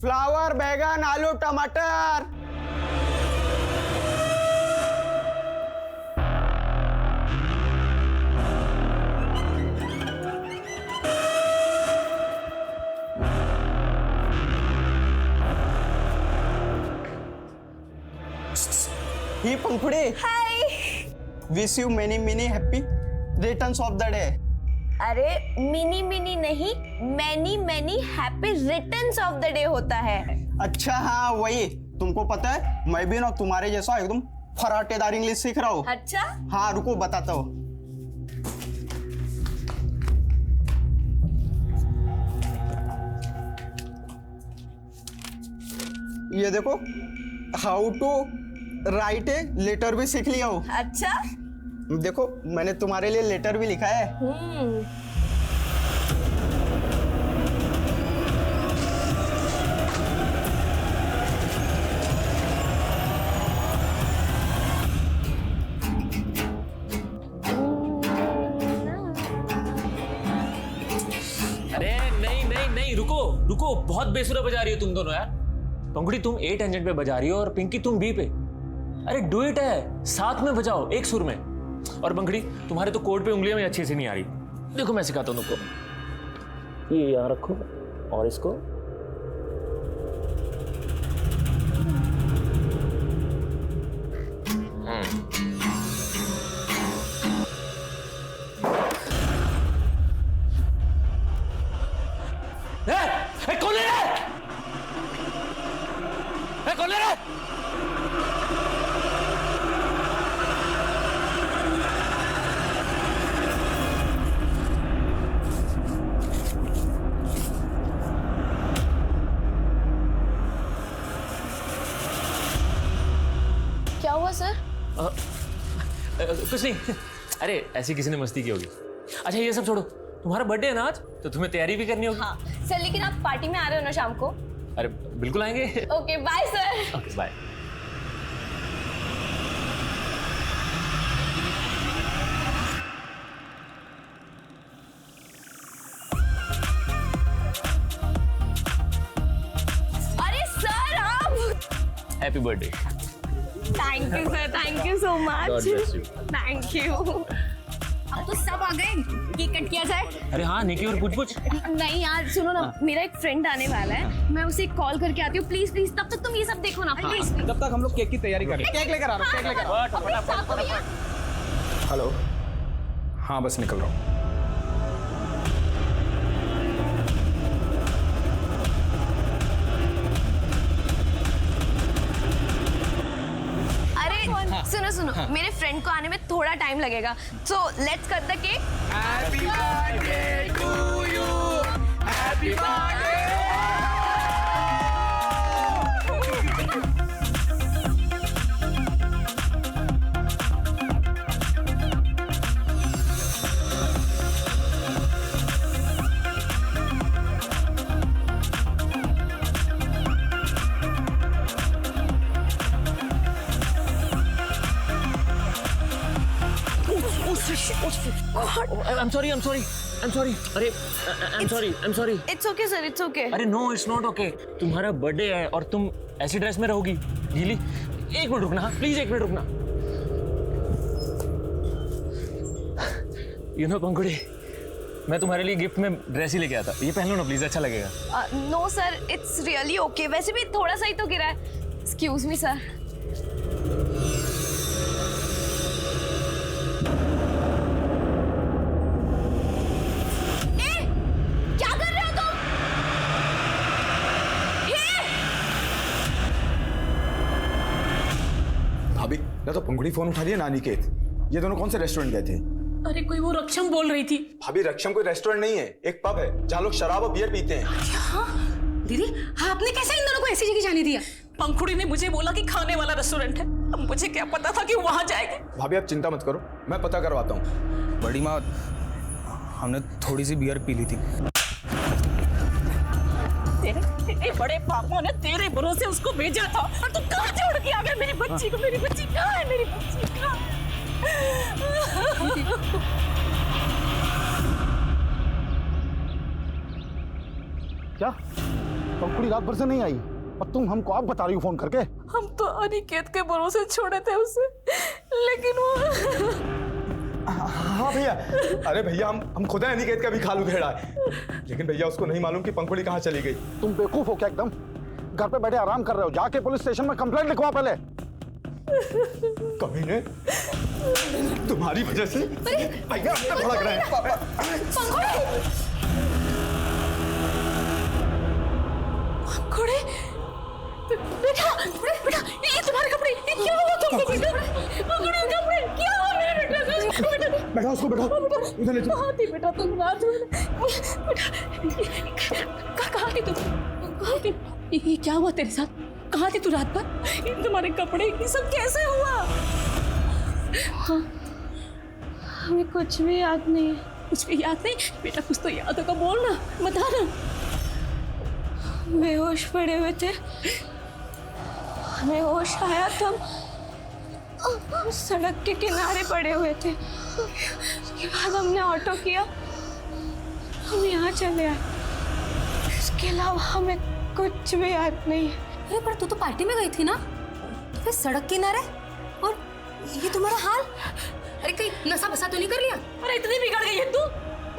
Flower, बैगन, आलू, टमाटर। Hi Pankhudi, hi. Wish you many many happy returns of the day. अरे मिनी मिनी नहीं, many many happy returns of the day होता है। अच्छा हाँ वही। तुमको पता है मैं भी ना तुम्हारे जैसा एकदम फराटेदार इंग्लिश सीख रहा हूँ। अच्छा हाँ रुको बताता हूँ। ये देखो, how to write a letter भी सीख लिया हूँ। अच्छा। देखो मैंने तुम्हारे लिए लेटर भी लिखा है। अरे नहीं नहीं नहीं, रुको रुको, बहुत बेसुरा बजा रही हो तुम दोनों यार। पंखुड़ी तुम ए टेंजेंट पे बजा रही हो और पिंकी तुम बी पे। अरे डुएट है, साथ में बजाओ एक सुर में। और पंखुड़ी तुम्हारे तो कोड पे उंगलियां में अच्छी से नहीं आ रही। देखो मैं सिखाता हूं तुमको। ये यहाँ रखो और इसको कौन ले रहा है? कौन ले रहा है? क्या हुआ सर? कुछ नहीं। अरे ऐसी किसी ने मस्ती की होगी। अच्छा ये सब छोड़ो, तुम्हारा बर्थडे है ना आज, तो तुम्हें तैयारी भी करनी होगी। हाँ सर, लेकिन आप पार्टी में आ रहे हो ना शाम को? अरे बिल्कुल आएंगे। Okay bye sir. Okay bye. अरे सर आप। Happy birthday. Thank you sir, thank you so much. God bless you. Thank you. अब तो सब आ गए, केक कट किया जाए। अरे हाँ निकी और पूछ नहीं यार सुनो ना, मेरा एक फ्रेंड आने वाला है, मैं उसे कॉल करके आती हूँ। प्लीज प्लीज, तब तक तुम ये सब देखो ना प्लीज। तब तक हम लोग केक की तैयारी करें। केक लेकर आ रहा हूँ, केक लेकर आ रहा हूँ। हेलो। हाँ बस निकल रहा हूँ। अरे सुनो सुनो, मेरे फ्रेंड को आने में थोड़ा टाइम लगेगा, so let's cut the cake. Happy birthday to you, happy birthday. I'm sorry. अरे I'm sorry. It's okay sir, it's okay. अरे नो इट्स नॉट ओके। तुम्हारा बर्थडे है और तुम ऐसी ड्रेस में रहोगी गीली। एक मिनट रुकना, प्लीज एक मिनट रुकना। यू नो पंखुड़ी, मैं तुम्हारे लिए गिफ्ट में ड्रेस ही लेके आता। ये पहन लो ना प्लीज, अच्छा लगेगा। No sir, it's really okay. वैसे भी थोड़ा सा ही तो गिरा है। Excuse me sir. भाभी या तो पंखुड़ी फोन उठा दिया ना निकेत। ये दोनों कौन से रेस्टोरेंट गए थे? अरे कोई वो रक्षम बोल रही थी। भाभी रक्षम कोई रेस्टोरेंट नहीं है, एक पब है जहाँ लोग शराब और बियर पीते हैं। दीदी आपने कैसे इन दोनों को ऐसी जगह जाने दिया? पंखुड़ी ने मुझे बोला कि खाने वाला रेस्टोरेंट है, अब मुझे क्या पता था कि वहां जाएंगे। भाभी आप चिंता मत करो, मैं पता करवाता हूँ। बड़ी माँ, हमने थोड़ी सी बियर पी ली थी। तेरे बड़े पापा ने तेरे भरोसे उसको भेजा था और तू कहाँ छोड़ के आ गया मेरी बच्ची को? मेरी बच्ची कहाँ है? मेरी बच्ची कहाँ है? क्या पंखुड़ी रात भर से नहीं आई और तुम हमको आप बता रही हो फोन करके। हम तो अनिकेत के भरोसे छोड़े थे उसे, लेकिन वो हाँ भैया, अरे भैया हम खुद अनिकेत का भी खाल उधेड़ा है, लेकिन भैया उसको नहीं मालूम कि पंखुड़ी कहाँ चली गई। तुम बेवकूफ हो क्या एकदम? घर पे बैठे आराम कर रहे हो, जाके पुलिस स्टेशन में कंप्लेंट लिखवा पहले। कमीने, तुम्हारी वजह से भैया अंदर भड़क रहे हैं। पंखुड़ी, बेटा बेटा, ये तुम्हारे कपड़े, ये क्या हुआ तुमको बेटा? पंखुड़ी कपड़े क्या हुआ मेरे बेटा? बैठा उसको, बैठा उधर ले चलो। कहाँ थी बेटा तुम रात में? बेटा कहाँ थी तुम? कहाँ थी? ये क्या हुआ तेरे साथ? कहाँ थी तू रात भर? इन तुम्हारे कपड़े ये सब कैसे हुआ? हाँ, हमें कुछ भी याद नहीं है। कुछ भी याद नहीं? बेटा कुछ तो याद होगा, बोल ना, बता ना। बेहोश पड़े हुए थे, हमें होश आया तब हम सड़क के किनारे पड़े हुए थे। उसके बाद हमने ऑटो किया, हम यहाँ चले आए। इसके अलावा हमें कुछ भी याद नहीं है। अरे पर तू तो पार्टी में गई थी ना, तो फिर सड़क किनारे और ये तुम्हारा हाल? अरे कहीं नशा बसा तो नहीं कर लिया? अरे इतनी बिगड़ गई है तू?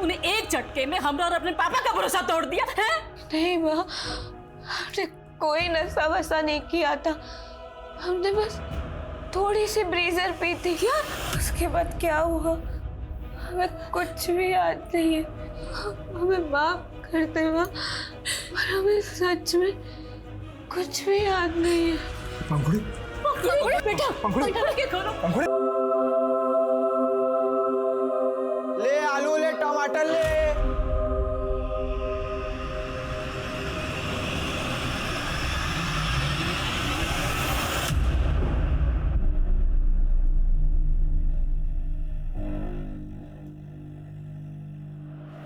उन्हें एक झटके में हमरा और अपने पापा का भरोसा तोड़ दिया है? नहीं माँ, हमने कोई नशा वसा नहीं किया था। हमने बस थोड़ी सी ब्रीजर पी थी। क्या? उसके बाद क्या हुआ हमें कुछ भी याद नहीं है। हमें माफ कर दे माँ, पर हमें सच में कुछ भी याद नहीं है। पंखुड़ी, बेटा पंखुड़ी, पंखुड़ी। ले आलू, ले टमाटर, ले।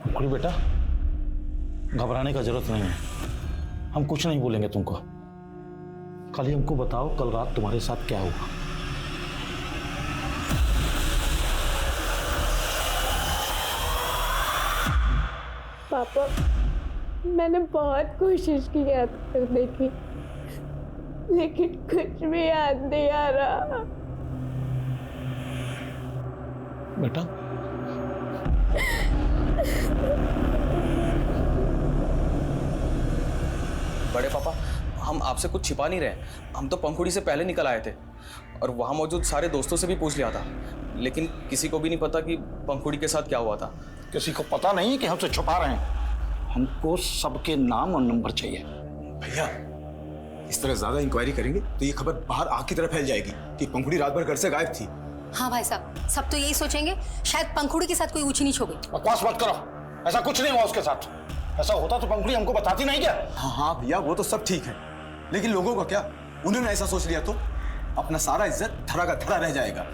पंखुड़ी बेटा, घबराने का जरूरत नहीं है, हम कुछ नहीं बोलेंगे तुमको। खाली हमको बताओ कल रात तुम्हारे साथ क्या हुआ। पापा, मैंने बहुत कोशिश की याद करने की, लेकिन कुछ भी याद नहीं आ रहा। बेटा बड़े पापा, हम आपसे कुछ छिपा नहीं रहे। हम तो पंखुड़ी से पहले निकल आए थे और वहाँ मौजूद सारे दोस्तों से भी पूछ लिया था, लेकिन किसी को भी नहीं पता कि पंखुड़ी के साथ क्या हुआ था। किसी को पता नहीं कि हमसे छुपा रहे हैं। हमको सबके नाम और नंबर चाहिए। भैया इस तरह ज्यादा इंक्वायरी करेंगे तो ये खबर बाहर आग की तरह फैल जाएगी कि पंखुड़ी रात भर घर से गायब थी। हाँ भाई साहब, सब तो यही सोचेंगे शायद पंखुड़ी के साथ कोई ऊंच नीच हो गई। बकवास मत करो, ऐसा कुछ नहीं हुआ उसके साथ। ऐसा होता तो पंखुड़ी हमको बताती नहीं क्या? हाँ भैया, वो तो सब ठीक है, लेकिन लोगों का क्या? उन्होंने ऐसा सोच लिया तो अपना सारा इज्जत धरा का धरा रह जाएगा।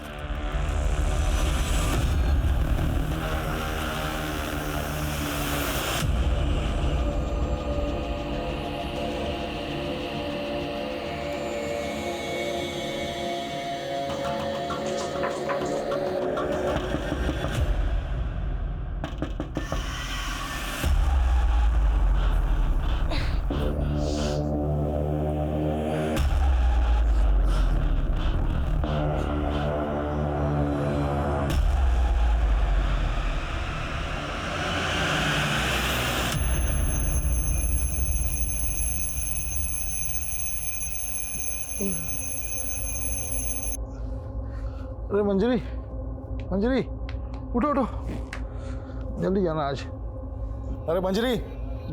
अरे मंजरी, मंजरी उठो उठो, जल्दी जाना आज। अरे मंजरी,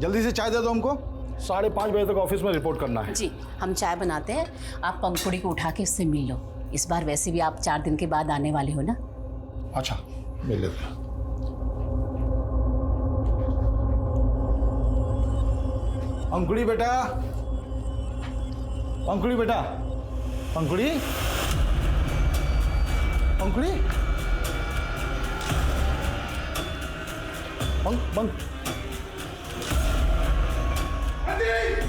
जल्दी से चाय दे दो हमको, 5:30 बजे तक ऑफिस में रिपोर्ट करना है। जी, हम चाय बनाते हैं, आप पंखुड़ी को उठा के उससे मिल लो। इस बार वैसे भी आप 4 दिन के बाद आने वाले हो ना। अच्छा, मिल लेते हैं। पंखुड़ी बेटा, पंखुड़ी बेटा, पंखुड़ी, पंखुड़ी,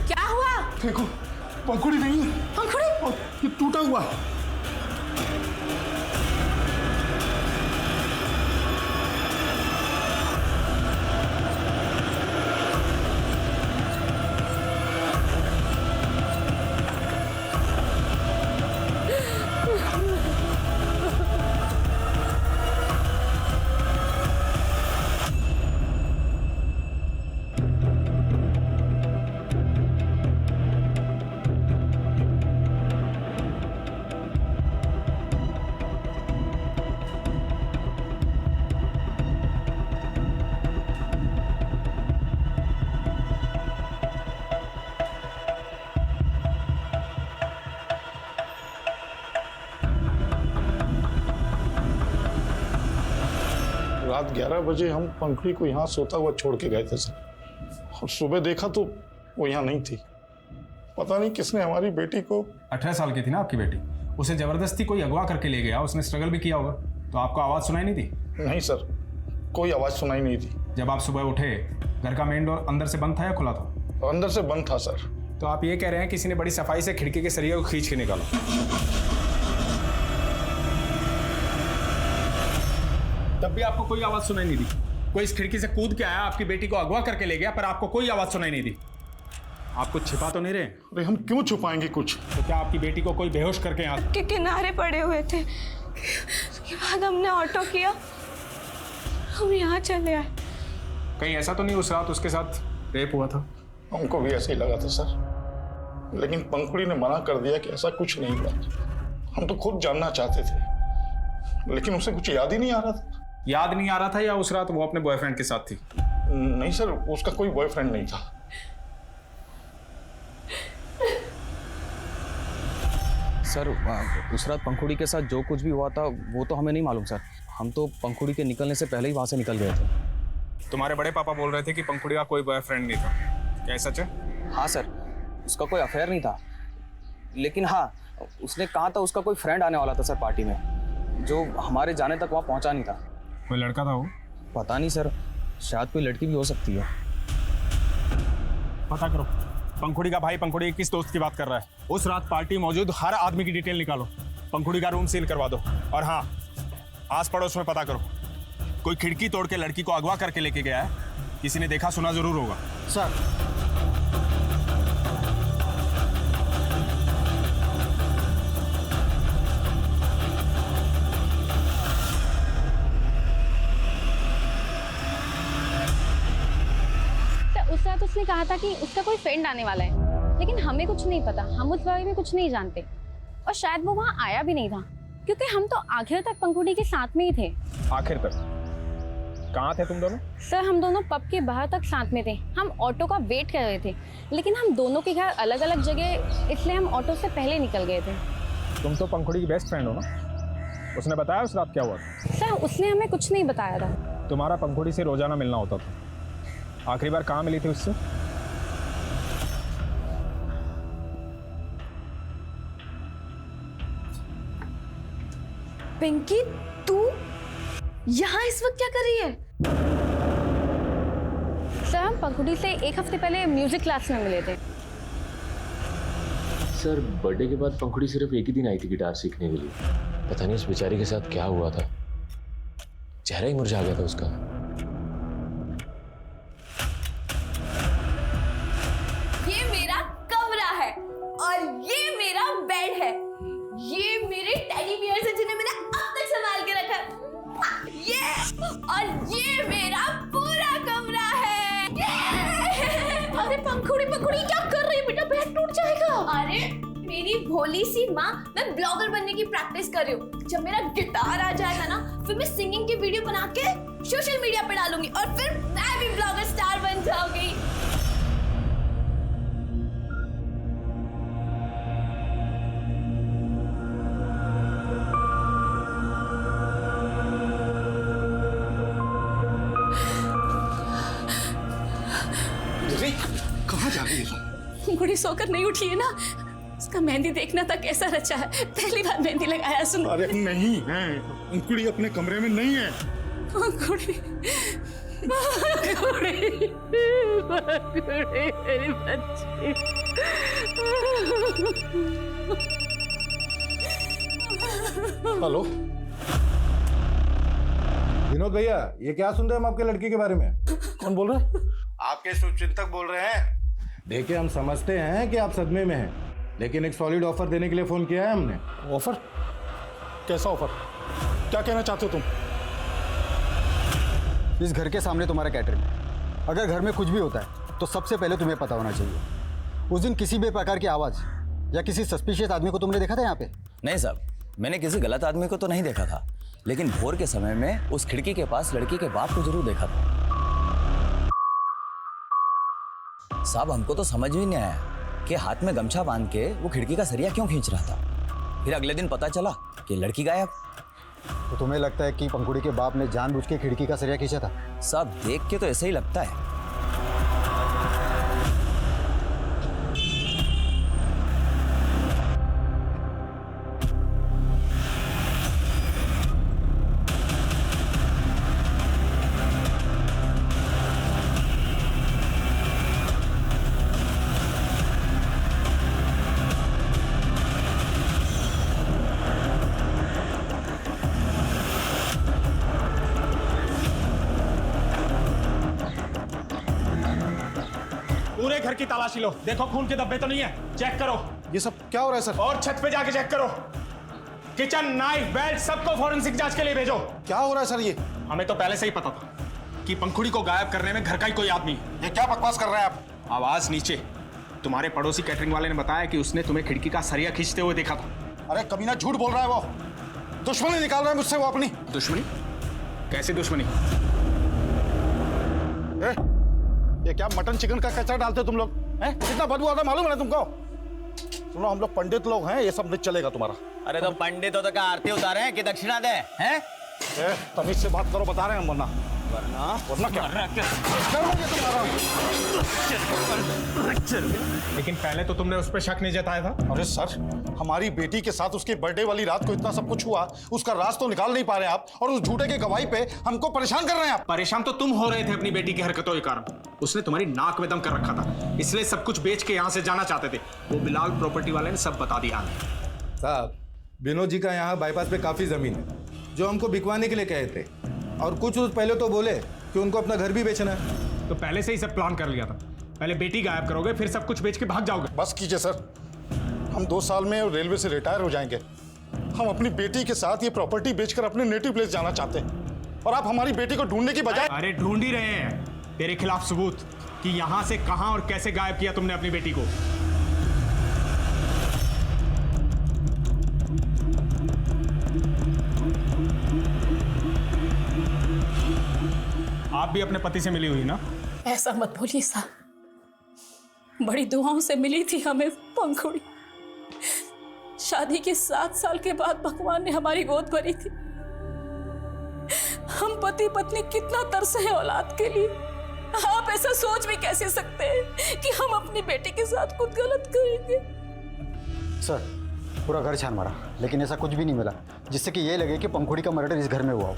क्या हुआ? देखो, पंखुड़ी नहीं है। पंखुड़ी? ये टूटा हुआ है। रात 11 बजे हम पंखुड़ी को यहाँ सोता हुआ छोड़ के गए थे सर, और सुबह देखा तो वो यहाँ नहीं थी। पता नहीं किसने हमारी बेटी को। 18 साल की थी ना आपकी बेटी, उसे जबरदस्ती कोई अगवा करके ले गया, उसने स्ट्रगल भी किया होगा, तो आपको आवाज़ सुनाई नहीं दी? नहीं सर, कोई आवाज़ सुनाई नहीं दी। जब आप सुबह उठे घर का मेन डोर अंदर से बंद था या खुला था? अंदर से बंद था सर। तो आप ये कह रहे हैं किसी ने बड़ी सफाई से खिड़की के सरिया को खींच के निकाला? तब भी आपको कोई आवाज़ सुनाई नहीं दी? कोई इस खिड़की से कूद के आया, आपकी बेटी को अगवा करके ले गया, पर आपको कोई आवाज़ सुनाई नहीं दी? आप कुछ छिपा तो नहीं रहे? अरे हम क्यों छुपाएंगे कुछ? तो क्या आपकी बेटी को कोई बेहोश करके यहाँ के किनारे पड़े हुए थे, उसके बाद हमने ऑटो किया, हम यहाँ चले आए। कहीं ऐसा तो नहीं उस रात उसके साथ रेप हुआ था? हमको भी ऐसे ही लगा था सर, लेकिन पंखुड़ी ने मना कर दिया कि ऐसा कुछ नहीं हुआ। हम तो खुद जानना चाहते थे, लेकिन उसे कुछ याद ही नहीं आ रहा था। याद नहीं आ रहा था या उस रात वो अपने बॉयफ्रेंड के साथ थी? नहीं सर, उसका कोई बॉयफ्रेंड नहीं था। सर उस रात पंखुड़ी के साथ जो कुछ भी हुआ था वो तो हमें नहीं मालूम सर। हम तो पंखुड़ी के निकलने से पहले ही वहाँ से निकल गए थे। तुम्हारे बड़े पापा बोल रहे थे कि पंखुड़ी का कोई बॉयफ्रेंड नहीं था, क्या सच है? हाँ सर, उसका कोई अफेयर नहीं था, लेकिन हाँ उसने कहा था उसका कोई फ्रेंड आने वाला था सर पार्टी में, जो हमारे जाने तक वहाँ पहुँचा नहीं था। कोई लड़का था वो? पता नहीं सर, शायद कोई लड़की भी हो सकती है। पता करो पंखुड़ी का भाई पंखुड़ी किस दोस्त की बात कर रहा है। उस रात पार्टी मौजूद हर आदमी की डिटेल निकालो, पंखुड़ी का रूम सील करवा दो, और हाँ आस पड़ोस में पता करो कोई खिड़की तोड़ के लड़की को अगवा करके लेके गया है, किसी ने देखा सुना जरूर होगा। सर उस रात उसने कहा था कि उसका कोई फ्रेंड आने वाला है, लेकिन हमें कुछ नहीं पता, हम उस बारे में कुछ नहीं जानते, और शायद वो वहाँ आया भी नहीं था, क्योंकि हम तो आखिर तक पंखुड़ी के साथ में ही थे। आखिर तक? कहाँ थे तुम दोनों? सर हम दोनों पब के बाहर तक साथ में थे, हम ऑटो का वेट कर रहे थे, लेकिन हम दोनों के घर अलग अलग जगह, इसलिए हम ऑटो से पहले निकल गए थे। तुम तो पंखुड़ी की बेस्ट फ्रेंड हो ना, उसने बताया उस रात क्या हुआ? सर उसने हमें कुछ नहीं बताया था। तुम्हारा पंखुड़ी से रोजाना मिलना होता था, आखिरी बार कहाँ मिली थी उससे? पिंकी तू यहाँ इस वक्त क्या कर रही है? सर हम पंखुड़ी से एक हफ्ते पहले म्यूजिक क्लास में मिले थे। सर बर्थडे के बाद पंखुड़ी सिर्फ एक ही दिन आई थी गिटार सीखने के लिए, पता नहीं उस बेचारी के साथ क्या हुआ था, चेहरा ही मुरझा गया था उसका। ये मेरा कमरा है और ये मेरा बेड है, ये मेरे टेडी बियर्स हैं जिन्हें मैंने अब तक संभाल के रखा है, ये और ये मेरा पूरा कमरा है। अरे पंखुड़ी पंखुड़ी क्या कर रही है बेटा, बेड टूट जाएगा। अरे मेरी भोली सी माँ, मैं ब्लॉगर बनने की प्रैक्टिस कर रही हूँ। जब मेरा गिटार आ जाएगा ना, फिर मैं सिंगिंग की वीडियो बना के सोशल मीडिया पे डालूंगी और फिर मैं भी ब्लॉगर स्टार बन जाऊंगी। कहाँ जा रही है? पंखुड़ी सोकर नहीं उठी है ना, उसका मेहंदी देखना था कैसा रचा है, पहली बार मेहंदी लगाया। सुन अरे नहीं है, पंखुड़ी अपने कमरे में नहीं है। पंखुड़ी पंखुड़ी पंखुड़ी मेरी बच्ची। हेलो विनोद भैया, ये क्या सुन रहे हैं हम आपके लड़की के बारे में? कौन बोल रहा है? आपके शुभचिंतक बोल रहे हैं। देखिए हम समझते हैं कि आप सदमे में हैं, लेकिन एक सॉलिड ऑफर देने के लिए फोन किया है हमने। ऑफर? कैसा ऑफर? क्या कहना चाहते हो तुम? इस घर के सामने तुम्हारा कैटरिंग, अगर घर में कुछ भी होता है तो सबसे पहले तुम्हें पता होना चाहिए। उस दिन किसी भी प्रकार की आवाज़ या किसी सस्पिशियस आदमी को तुमने देखा था यहाँ पे? नहीं साहब, मैंने किसी गलत आदमी को तो नहीं देखा था, लेकिन भोर के समय में उस खिड़की के पास लड़की के बाप को जरूर देखा था। साहब हमको तो समझ में नहीं आया कि हाथ में गमछा बांध के वो खिड़की का सरिया क्यों खींच रहा था। फिर अगले दिन पता चला कि लड़की गायब। तो तुम्हें लगता है कि पंखुड़ी के बाप ने जानबूझ के खिड़की का सरिया खींचा था? साहब देख के तो ऐसा ही लगता है। पूरे घर की तलाशी लो, देखो खून के धब्बे तो नहीं है, चेक करो। ये सब क्या हो रहा है सर? और छत पे जाके चेक करो। किचन, नाइफ, बेल्ट सबको फॉरेंसिक जांच के लिए भेजो। क्या हो रहा है सर ये? हमें तो पहले से ही पता था कि पंखुड़ी को गायब करने में घर का ही कोई आदमी है। ये क्या बकवास कर रहे हैं आप? आवाज नीचे। तुम्हारे पड़ोसी कैटरिंग वाले ने बताया कि उसने तुम्हें खिड़की का सरिया खींचते हुए देखा था। अरे कमीना झूठ बोल रहा है वो। दुश्मनी निकाल रहा है मुझसे वो अपनी। दुश्मनी? कैसी दुश्मनी? ये क्या मटन चिकन का कचरा डालते हो तुम लोग? हैं? कितना बदबू आता मालूम है ना तुमको? सुनो, हम लोग पंडित लोग हैं, ये सब नहीं चलेगा तुम्हारा। अरे तो पंडित हो तो क्या आरती उतारे हैं कि दक्षिणा दे हैं? तमीज से बात करो, बता रहे हैं वरना क्या? लेकिन पहले तो तुमने उस पर शक नहीं जताया था। अरे सर, हमारी बेटी के साथ उसके बर्थडे वाली रात को इतना सब कुछ हुआ, उसका राज तो निकाल नहीं पा रहे आप, और उस झूठे के गवाही पे हमको परेशान कर रहे हैं आप। परेशान तो तुम हो रहे थे अपनी बेटी की हरकतों के कारण। उसने तुम्हारी नाक में दम कर रखा था, इसलिए सब कुछ बेच के यहाँ से जाना चाहते थे। वो बिलाल प्रॉपर्टी वाले ने सब बता दिया। साहब, विनोद जी का यहाँ बाईपास पे काफी जमीन है जो हमको बिकवाने के लिए कहे थे, और कुछ रोज पहले तो बोले कि उनको अपना घर भी बेचना है। तो पहले से ही सब प्लान कर लिया था। पहले बेटी गायब करोगे, फिर सब कुछ बेच के भाग जाओगे। बस कीजिए सर, हम 2 साल में रेलवे से रिटायर हो जाएंगे। हम अपनी बेटी के साथ ये प्रॉपर्टी बेचकर अपने नेटिव प्लेस जाना चाहते हैं, और आप हमारी बेटी को ढूंढने की बजाय। अरे ढूंढ ही रहे हैं तेरे खिलाफ सबूत कि यहाँ से कहाँ और कैसे गायब किया तुमने अपनी बेटी को। आप भी अपने पति से मिली हुई ना? ऐसा मत बोलिए साहब, बड़ी दुआओं से मिली थी हमें पंखुड़ी। शादी के 7 साल के बाद भगवान ने हमारी गोद भरी थी। हम पति पत्नी कितना तरसे हैं औलाद के लिए। आप ऐसा सोच भी कैसे सकते हैं कि हम अपनी बेटी के साथ कुछ गलत करेंगे? सर, पूरा घर छान मारा, लेकिन ऐसा कुछ भी नहीं मिला जिससे कि ये लगे कि पंखुड़ी का मर्डर इस घर में हुआ हो।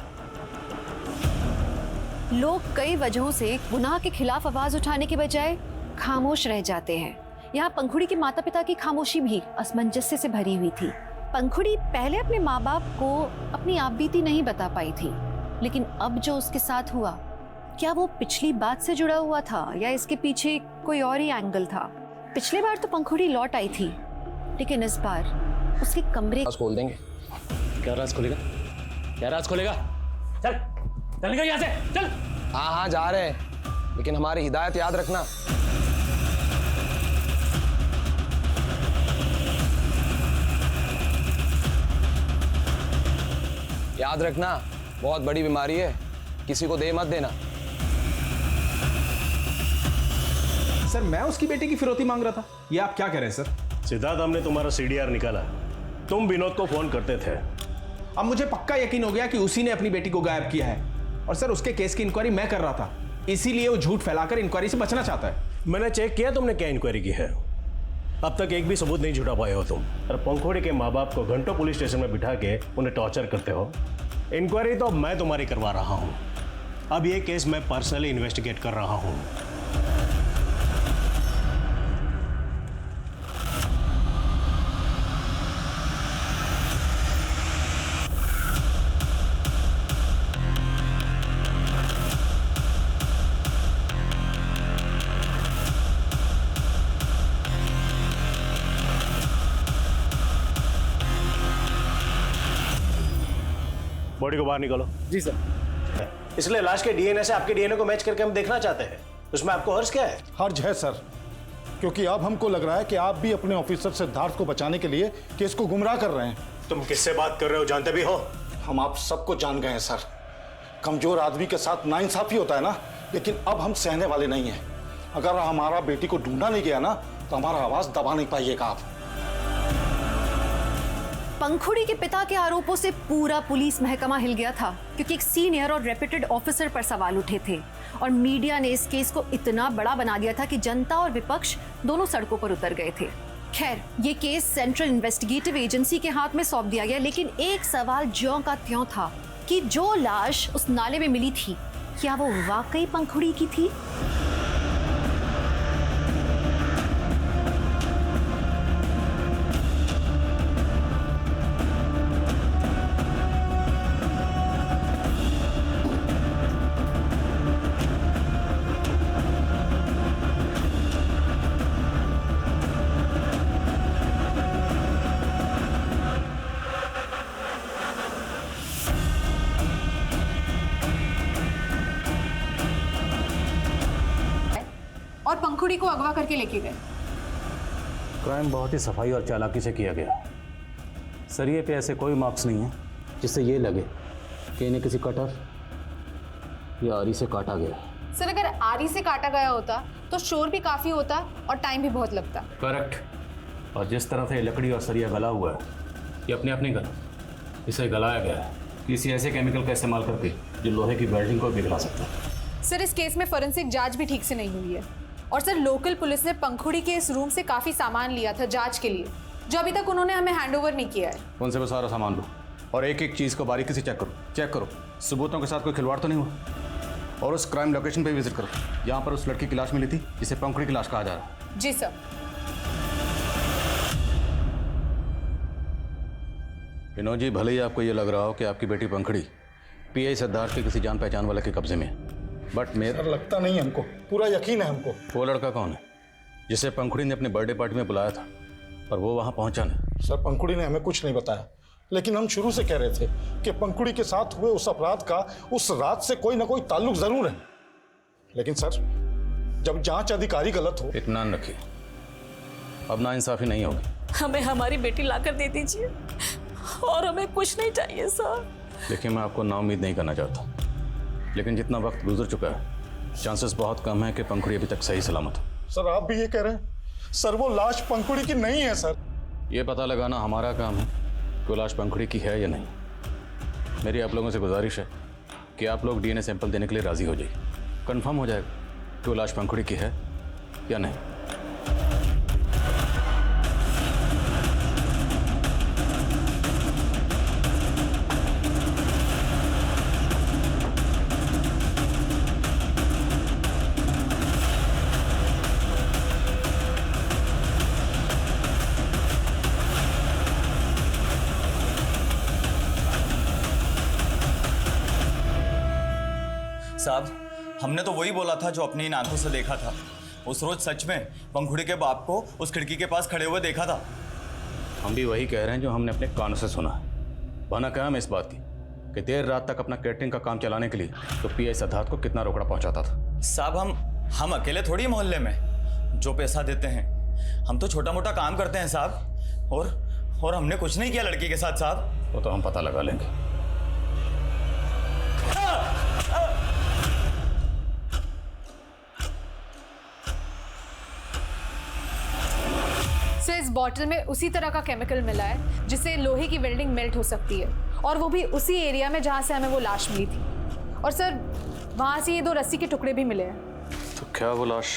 लोग कई वजहों से गुनाह के खिलाफ आवाज उठाने के बजाय खामोश रह जाते हैं। यहाँ पंखुड़ी के माता पिता की खामोशी भी असमंजस्य से भरी हुई थी। पंखुड़ी पहले अपने माँ बाप को अपनी आपबीती नहीं बता पाई थी, लेकिन अब जो उसके साथ हुआ, क्या वो पिछली बात से जुड़ा हुआ था या इसके पीछे कोई और ही एंगल था? पिछली बार तो पंखुड़ी लौट आई थी, लेकिन इस बार उसके कमरे खोल देंगे। क्या राज खोलेगा? क्या राज खोलेगा? चल चल निकल यहाँ से, चल। हाँ हाँ जा रहे हैं, लेकिन हमारी हिदायत याद रखना। याद रखना, बहुत बड़ी बीमारी है, किसी को दे मत देना। सर, मैं उसकी बेटी की फिरौती मांग रहा था, ये आप क्या कह रहे हैं सर? सिद्धार्थ, हमने तुम्हारा सीडीआर निकाला, तुम विनोद को फोन करते थे। अब मुझे पक्का यकीन हो गया कि उसी ने अपनी बेटी को गायब किया है, और सर उसके केस की इंक्वायरी मैं कर रहा था, इसीलिए वो झूठ फैलाकर इंक्वायरी से बचना चाहता है। मैंने चेक किया तुमने क्या इंक्वायरी की है, अब तक एक भी सबूत नहीं जुटा पाए हो तुम। और पंखुड़ी के माँ बाप को घंटों पुलिस स्टेशन में बिठा के उन्हें टॉर्चर करते हो। इंक्वायरी तो मैं तुम्हारी करवा रहा हूँ, अब ये केस मैं पर्सनली इन्वेस्टिगेट कर रहा हूँ। बॉडी को बाहर निकालो। जी सर। इसलिए लाश के डीएनए से आपके डीएनए को मैच करके हम देखना चाहते हैं, उसमें आपको हर्ज क्या है? हर्ज है सर, क्योंकि अब हमको लग रहा है कि आप भी अपने ऑफिसर सिद्धार्थ को बचाने के लिए केस को गुमराह कर रहे हैं। तुम किससे बात कर रहे हो, जानते भी हो? हम आप सबको जान गए हैं सर। कमजोर आदमी के साथ नाइंसाफी होता है ना, लेकिन अब हम सहने वाले नहीं हैं। अगर हमारा बेटी को ढूंढा नहीं गया ना, तो हमारा आवाज दबा नहीं पाइएगा आप। पंखुड़ी के पिता के आरोपों से पूरा पुलिस महकमा हिल गया था, क्योंकि एक सीनियर और रेप्यूटेड ऑफिसर पर सवाल उठे थे और मीडिया ने इस केस को इतना बड़ा बना दिया था कि जनता और विपक्ष दोनों सड़कों पर उतर गए थे। खैर, ये केस सेंट्रल इन्वेस्टिगेटिव एजेंसी के हाथ में सौंप दिया गया, लेकिन एक सवाल ज्यों का त्यों था कि जो लाश उस नाले में मिली थी, क्या वो वाकई पंखुड़ी की थी? और पंखुड़ी को अगवा करके लेके गए। क्राइम बहुत ही सफाई और चालाकी से किया गया। सरिये पे ऐसे कोई मार्क्स नहीं है जिससे ये लगे कि इन्हें किसी कटर या आरी से काटा गया। सर, अगर आरी से काटा गया होता तो शोर भी काफी होता और टाइम भी बहुत लगता। करेक्ट। और जिस तरह से ये लकड़ी और सरिया गला हुआ है, ये अपने आप नहीं गला, इसे गलाया गया है किसी ऐसे केमिकल का इस्तेमाल करके जो लोहे की वेल्डिंग को पिघला सकता है। सर, इस केस में फोरेंसिक जांच भी ठीक से नहीं हुई है। और सर, लोकल पुलिस ने पंखुड़ी के इस रूम से काफी सामान लिया था जांच के लिए, जो अभी तक उन्होंने हमें हैंडओवर नहीं किया है। उनसे वो सारा सामान लो और एक एक चीज़ को बारीकी से चेक करो, सबूतों के साथ कोई खिलवाड़ तो नहीं हुआ। और उस क्राइम लोकेशन पे विजिट करो, यहाँ पर उस लड़की की लाश मिली थी जिसे पंखुड़ी की लाश कहा जा रहा है। जी सर। विनोद जी, भले ही आपको ये लग रहा हो कि आपकी बेटी पंखुड़ी पीआई सिद्धार्थ के किसी जान पहचान वाले के कब्जे में है, बट मेरा लगता नहीं हमको, पूरा यकीन है हमको। वो लड़का कौन है जिसे पंखुड़ी ने अपनी बर्थडे पार्टी में बुलाया था और वो वहाँ पहुँचा नहीं? सर, पंखुड़ी ने हमें कुछ नहीं बताया, लेकिन हम शुरू से कह रहे थे कि पंखुड़ी के साथ हुए उस अपराध का उस रात से कोई ना कोई ताल्लुक जरूर है। लेकिन सर, जब जांच अधिकारी गलत हो। इत्मीनान रखिए, अब नाइंसाफी नहीं होगी। हमें हमारी बेटी लाकर दे दीजिए और हमें कुछ नहीं चाहिए सर। देखिए, मैं आपको नाउम्मीद नहीं करना चाहता, लेकिन जितना वक्त गुजर चुका है, चांसेस बहुत कम है कि पंखुड़ी अभी तक सही सलामत हो। सर, आप भी ये कह रहे हैं? सर, वो लाश पंखुड़ी की नहीं है सर। ये पता लगाना हमारा काम है कि लाश पंखुड़ी की है या नहीं। मेरी आप लोगों से गुजारिश है कि आप लोग डीएनए सैंपल देने के लिए राजी हो जाइए, कंफर्म हो जाएगा कि वो लाश पंखुड़ी की है या नहीं। साहब, हमने तो वही बोला था जो अपनी इन आंखों से देखा था। उस रोज सच में पंखुड़ी के बाप को उस खिड़की के पास खड़े हुए देखा था। हम भी वही कह रहे हैं जो हमने अपने कानों से सुना है। बहाना क्या है इस बात की कि देर रात तक अपना कैटरिंग का काम चलाने के लिए तो पीआई सिद्धार्थ को कितना रोकड़ा पहुंचाता था। साहब, हम अकेले थोड़ी मोहल्ले में जो पैसा देते हैं, हम तो छोटा मोटा काम करते हैं साहब। और हमने कुछ नहीं किया लड़की के साथ साहब। वो तो हम पता लगा लेंगे। सर, इस बॉटल में उसी तरह का केमिकल मिला है जिससे लोहे की वेल्डिंग मेल्ट हो सकती है, और वो भी उसी एरिया में जहाँ से हमें वो लाश मिली थी। और सर, वहाँ से ये 2 रस्सी के टुकड़े भी मिले हैं। तो क्या वो लाश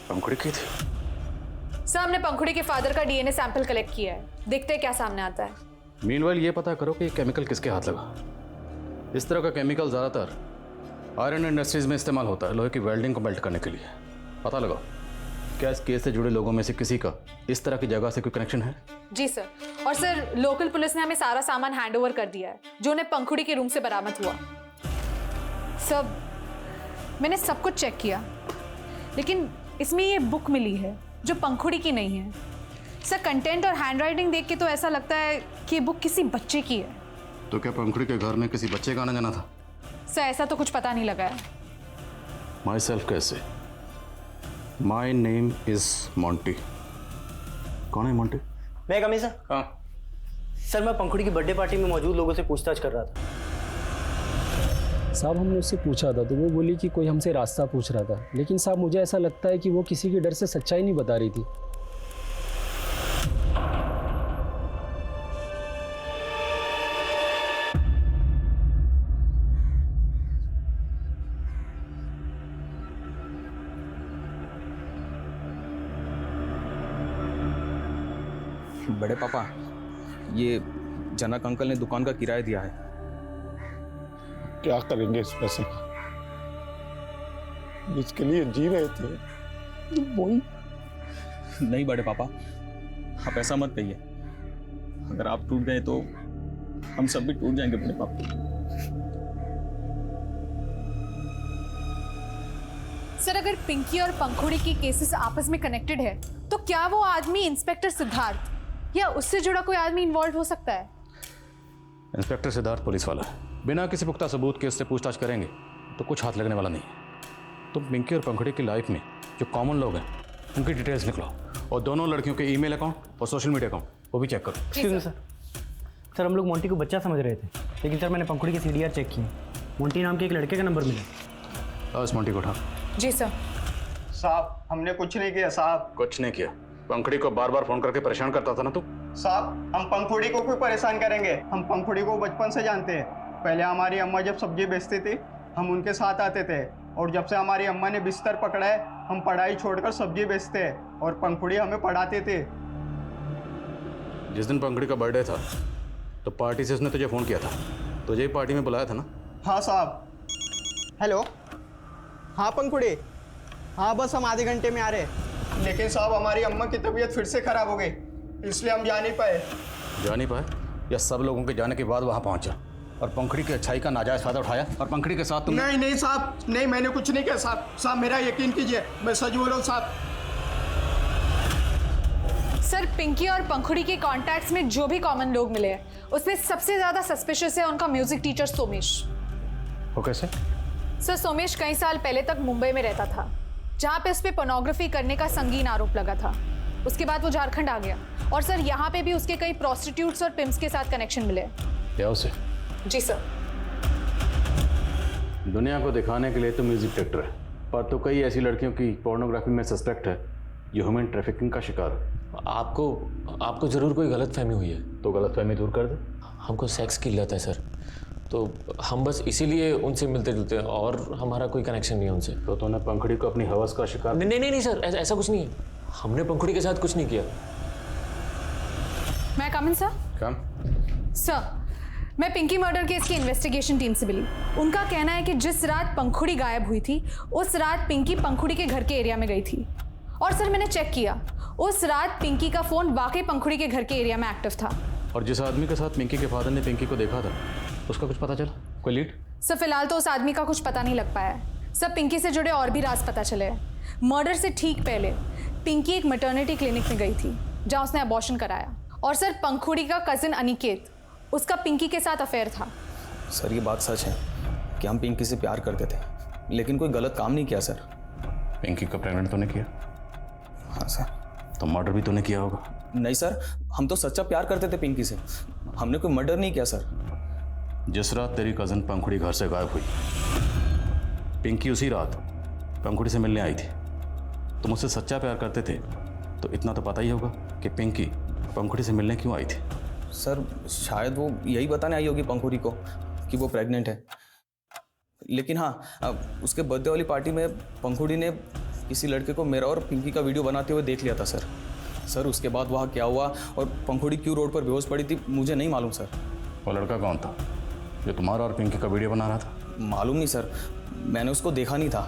पंखुड़ी की थी? सर, हमने पंखुड़ी के फादर का डीएनए सैंपल कलेक्ट किया है, देखते हैं क्या सामने आता है। मीनवाइल ये पता करो कि ये केमिकल किसके हाथ लगा। इस तरह का केमिकल ज़्यादातर आयरन इंडस्ट्रीज में इस्तेमाल होता है लोहे की वेल्डिंग को मेल्ट करने के लिए। पता लगाओ क्या इस केस से जुड़े लोगों में से किसी का इस तरह की जगह से कोई कनेक्शन है? जी सर। और सर, लोकल पुलिस ने हमें सारा सामान हैंडओवर कर दिया है जो उन्हें पंखुड़ी के रूम से बरामद हुआ। सर, मैंने सब कुछ चेक किया, लेकिन इसमें ये बुक मिली है जो पंखुड़ी की नहीं है। सर, कंटेंट और हैंडराइटिंग देख के तो ऐसा लगता है कि ये बुक किसी बच्चे की है। तो क्या पंखुड़ी के घर में किसी बच्चे का आना जाना था? सर, ऐसा तो कुछ पता नहीं लगा है। माई सेल्फ कैसे? My name is Monty. कौन है मॉन्टी? मैं कमी सर। हाँ सर, मैं पंखुड़ी की बर्थडे पार्टी में मौजूद लोगों से पूछताछ कर रहा था। साहब, हमने उससे पूछा था तो वो बोली कि कोई हमसे रास्ता पूछ रहा था, लेकिन साहब मुझे ऐसा लगता है कि वो किसी के डर से सच्चाई नहीं बता रही थी। बड़े पापा, ये जनक अंकल ने दुकान का किराया दिया है। क्या करेंगे इस पैसे का? जिसके लिए जी रहे थे वही। नहीं बड़े पापा, आप ऐसा मत कहिए। अगर आप टूट गए तो हम सब भी टूट जाएंगे बड़े पापा। सर, अगर पिंकी और पंखुड़ी की केसेस आपस में कनेक्टेड है तो क्या वो आदमी इंस्पेक्टर सिद्धार्थ या उससे जुड़ा कोई आदमी इन्वॉल्व हो सकता है? इंस्पेक्टर सिद्धार्थ पुलिस वाला है, बिना किसी पुख्ता सबूत के उससे पूछताछ करेंगे तो कुछ हाथ लगने वाला नहीं है। तुम पिंकी और पंखुड़ी की लाइफ में जो कॉमन लोग हैं उनकी डिटेल्स निकलो और दोनों लड़कियों के ईमेल अकाउंट और सोशल मीडिया अकाउंट वो भी चेक करो। ठीक है सर, हम लोग मोंटी को बच्चा समझ रहे थे, लेकिन सर मैंने पंखुड़ी के CDR चेक किए, मोंटी नाम के एक लड़के का नंबर मिला। इस मोंटी को उठा। जी सर। साहब, हमने कुछ नहीं किया साहब। कुछ नहीं किया? पंखुड़ी को बार बार फोन करके परेशान करता था ना तू? साहब, हम पंखुड़ी को क्यों परेशान करेंगे? हम पंखुड़ी को बचपन से जानते हैं। पहले हमारी अम्मा जब सब्जी बेचती थी हम उनके साथ आते थे, और जब से हमारी अम्मा ने बिस्तर पकड़ा है हम पढ़ाई छोड़कर सब्जी बेचते हैं और पंखुड़ी हमें पढ़ाते थे। जिस दिन पंखुड़ी का बर्थडे था तो पार्टी से उसने तुझे फोन किया था, तुझे ही पार्टी में बुलाया था ना? हाँ साहब। हेलो, हाँ पंखुड़ी, हाँ बस हम आधे घंटे में आ रहे हैं। लेकिन साहब हमारी अम्मा की तबीयत फिर से खराब हो गई, इसलिए हम जा नहीं पाए। जा नहीं पाए या सब लोगों के जाने के बाद वहाँ पहुँचा और पंखुड़ी की अच्छाई का नाजायज फायदा उठाया और पंखुड़ी के साथ तुम? नहीं नहीं साहब, नहीं, मैंने कुछ नहीं किया साहब। साहब मेरा यकीन कीजिए, मैं सच बोल रहा हूँ साहब। सर, पिंकी और पंखुड़ी के कॉन्टैक्ट्स में जो भी कॉमन लोग मिले हैं उसमें सबसे ज्यादा सस्पिशियस है उनका म्यूजिक टीचर सोमेश। वो कैसे? सर, सोमेश कई साल पहले तक मुंबई में रहता था, जहाँ पे उस पर पोर्नोग्राफी करने का संगीन आरोप लगा था। उसके बाद वो झारखंड आ गया और सर यहाँ पे भी उसके कई प्रोस्टिट्यूट्स और पिम्प्स के साथ कनेक्शन मिले। क्या उसे? जी सर। दुनिया को दिखाने के लिए तो म्यूजिक डायरेक्टर है, पर तो कई ऐसी लड़कियों की पोर्नोग्राफी में सस्पेक्ट है जो ह्यूमन ट्रैफिकिंग का शिकार है। आपको जरूर कोई गलतफहमी हुई है। तो गलतफहमी दूर कर दे। हमको सेक्स की लत है सर, तो हम बस इसीलिए उनसे मिलते जुलते हैं और हमारा कोई कनेक्शन नहीं है उनसे। तो तूने पंखुड़ी को अपनी हवस का शिकार? नहीं सर, ऐसा कुछ नहीं है। हमने पंखुड़ी के साथ कुछ नहीं किया। मैं कम इन सर? कम। सर, मैं पिंकी मर्डर केस की इन्वेस्टिगेशन टीम से मिली। उनका कहना है कि जिस रात पंखुड़ी गायब हुई थी उस रात पिंकी पंखुड़ी के घर के एरिया में गई थी। और सर मैंने चेक किया, उस रात पिंकी का फोन वाकई पंखुड़ी के घर के एरिया में एक्टिव था। और जिस आदमी के साथ पिंकी के फादर ने पिंकी को देखा था उसका कुछ पता चला? कोई लीड? सर, फिलहाल तो उस आदमी का कुछ पता नहीं लग पाया है। सब पिंकी से जुड़े और भी राज पता चले हैं। मर्डर से ठीक पहले पिंकी एक मैटरनिटी क्लिनिक में गई थी जहाँ उसने अबॉर्शन कराया। और सर, पंखुड़ी का कजिन अनिकेत, उसका पिंकी के साथ अफेयर था। सर ये बात सच है कि हम पिंकी से प्यार करते थे, लेकिन कोई गलत काम नहीं किया सर। पिंकी को प्रेग्नेंट तूने किया? हाँ सर। तो मर्डर भी तूने किया होगा? नहीं सर, हम तो सच्चा प्यार करते थे पिंकी से, हमने कोई मर्डर नहीं किया सर। जिस रात तेरी कजन पंखुड़ी घर से गायब हुई, पिंकी उसी रात पंखुड़ी से मिलने आई थी। तुम उससे सच्चा प्यार करते थे तो इतना तो पता ही होगा कि पिंकी पंखुड़ी से मिलने क्यों आई थी। सर शायद वो यही बताने आई होगी पंखुड़ी को कि वो प्रेग्नेंट है। लेकिन हाँ, उसके बर्थडे वाली पार्टी में पंखुड़ी ने किसी लड़के को मेरा और पिंकी का वीडियो बनाते हुए देख लिया था सर। सर उसके बाद वहाँ क्या हुआ और पंखुड़ी क्यों रोड पर बेहोश पड़ी थी मुझे नहीं मालूम सर। वो लड़का कौन था जो तुम्हारा और पिंकी का वीडियो बना रहा था? मालूम नहीं सर, मैंने उसको देखा नहीं था।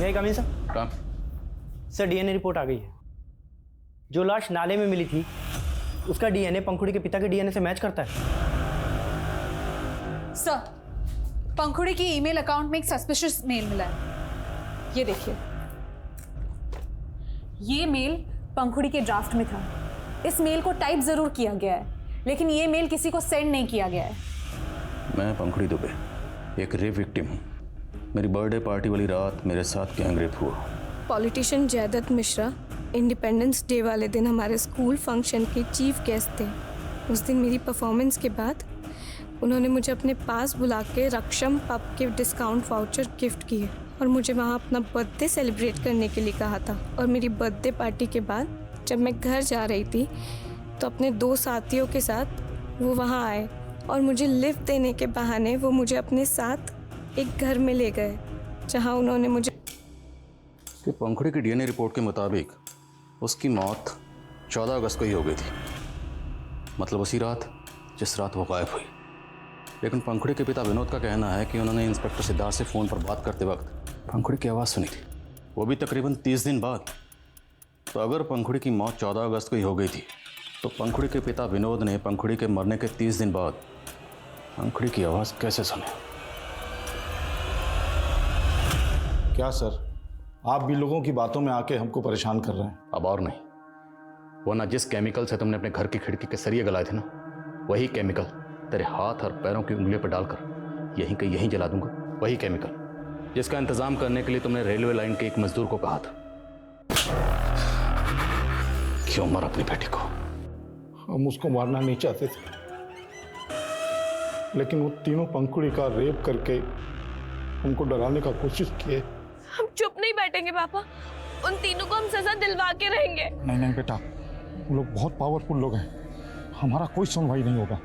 मैं कमी सर? काम। सर, DNA रिपोर्ट आ गई है। जो लाश नाले में मिली थी उसका DNA पंखुड़ी के पिता के DNA से मैच करता है। सर, पंखुड़ी की ईमेल अकाउंट में एक सस्पिशियस मेल मिला है। ये देखिए, ये मेल पंखुड़ी के ड्राफ्ट में था। इस मेल को टाइप जरूर किया गया है, लेकिन ये मेल किसी को सेंड नहीं किया गया है। मैं पंखुड़ी दुबे, एक रेप विक्टिम हूँ। मेरी बर्थडे पार्टी वाली रात मेरे साथ गैंग रेप हुआ। Politician Jaydatt Mishra independence day वाले दिन हमारे स्कूल फंक्शन के चीफ गेस्ट थे। उस दिन मेरी परफॉर्मेंस के बाद उन्होंने मुझे अपने पास बुला के रक्षम पब के डिस्काउंट वाउचर गिफ्ट किए और मुझे वहाँ अपना बर्थडे सेलिब्रेट करने के लिए कहा था। और मेरी बर्थडे पार्टी के बाद जब मैं घर जा रही थी तो अपने 2 साथियों के साथ वो वहाँ आए और मुझे लिफ्ट देने के बहाने वो मुझे अपने साथ एक घर में ले गए, जहाँ उन्होंने मुझे कि पंखुड़ी की DNA रिपोर्ट के मुताबिक उसकी मौत 14 अगस्त को ही हो गई थी, मतलब उसी रात जिस रात वो गायब हुई। लेकिन पंखुड़ी के पिता विनोद का कहना है कि उन्होंने इंस्पेक्टर सिद्धार्थ से फ़ोन पर बात करते वक्त पंखुड़ी की आवाज़ सुनी थी, वो भी तकरीबन 30 दिन बाद। तो अगर पंखुड़ी की मौत 14 अगस्त को ही हो गई थी, तो पंखुड़ी के पिता विनोद ने पंखुड़ी के मरने के 30 दिन बाद पंखुड़ी की आवाज़ कैसे सुनी? क्या सर, आप भी लोगों की बातों में आके हमको परेशान कर रहे हैं? अब और नहीं, वरना जिस केमिकल से तुमने अपने घर की खिड़की के सरिये गलाए थे ना, वही केमिकल तेरे हाथ और पैरों की उंगलियों पर डालकर यहीं के यहीं जला दूंगा। वही केमिकल जिसका इंतजाम करने के लिए तुमने रेलवे लाइन के एक मजदूर को कहा था। क्यों मारा अपनी बेटी को? हम उसको मारना नहीं चाहते थे, लेकिन वो तीनों पंखुड़ी का रेप करके हमको डराने का कोशिश किए। हम चुप नहीं बैठेंगे पापा, उन तीनों को हम सजा दिलवा के रहेंगे। नहीं नहीं बेटा, वो लोग बहुत पावरफुल लोग हैं, हमारा कोई सुनवाई नहीं होगा।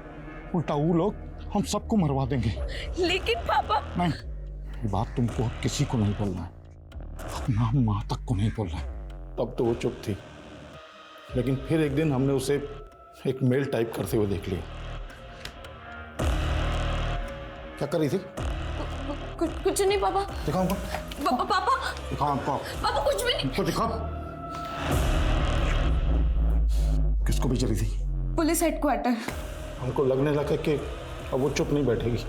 उल्टा वो लोग हम सबको मरवा देंगे। लेकिन पापा नहीं, ये बात तुमको किसी को नहीं बोलना है, अपना माँ तक को नहीं बोलना है। तब तो वो चुप थी, लेकिन फिर एक दिन हमने उसे एक मेल टाइप करते हुए देख लिया। क्या कर रही थी? कुछ नहीं पापा। दिखाओ हमको। पापा दिखाओ हमको। पापा कुछ भी नहीं। हमको दिखाओ। किसको भेज रही थी? Police headquarter. हमको लगने लगा कि अब वो चुप नहीं बैठेगी,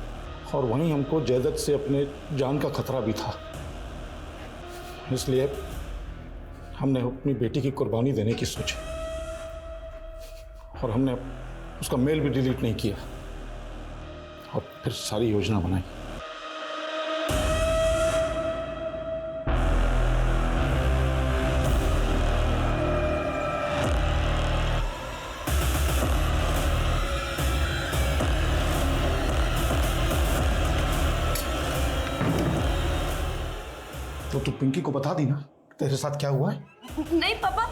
और वहीं हमको जयदत्त से अपने जान का खतरा भी था। इसलिए हमने अपनी बेटी की कुर्बानी देने की सोची, और हमने उसका मेल भी डिलीट नहीं किया, और फिर सारी योजना बनाई। तो तू पिंकी को बता दी ना तेरे साथ क्या हुआ है? नहीं पापा,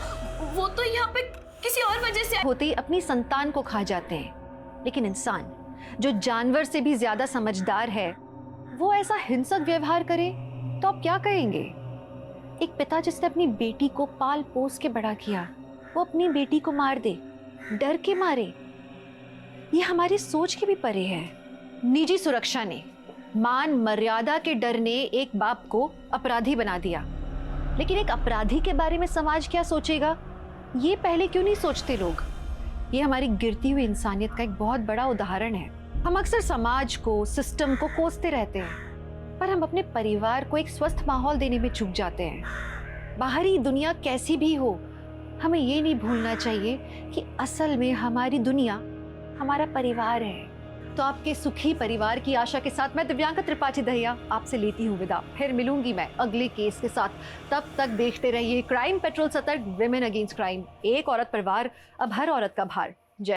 वो तो यहाँ पे किसी और वजह से होते ही अपनी संतान को खा जाते हैं, लेकिन इंसान जो जानवर से भी ज्यादा समझदार है, वो ऐसा हिंसक व्यवहार करे तो आप क्या कहेंगे? एक पिता जिसने अपनी बेटी को पाल पोस के बड़ा किया, वो अपनी बेटी को मार दे, डर के मारे। ये हमारी सोच के भी परे है। निजी सुरक्षा ने, मान मर्यादा के डर ने एक बाप को अपराधी बना दिया, लेकिन एक अपराधी के बारे में समाज क्या सोचेगा, ये पहले क्यों नहीं सोचते लोग? ये हमारी गिरती हुई इंसानियत का एक बहुत बड़ा उदाहरण है। हम अक्सर समाज को, सिस्टम को कोसते रहते हैं, पर हम अपने परिवार को एक स्वस्थ माहौल देने में चूक जाते हैं। बाहरी दुनिया कैसी भी हो, हमें ये नहीं भूलना चाहिए कि असल में हमारी दुनिया हमारा परिवार है। तो आपके सुखी परिवार की आशा के साथ मैं दिव्यांका त्रिपाठी दहिया आपसे लेती हूँ विदा। फिर मिलूंगी मैं अगले केस के साथ। तब तक देखते रहिए क्राइम पेट्रोल, सतर्क, विमेन अगेंस्ट क्राइम। एक औरत पर वार, अब हर औरत का भार।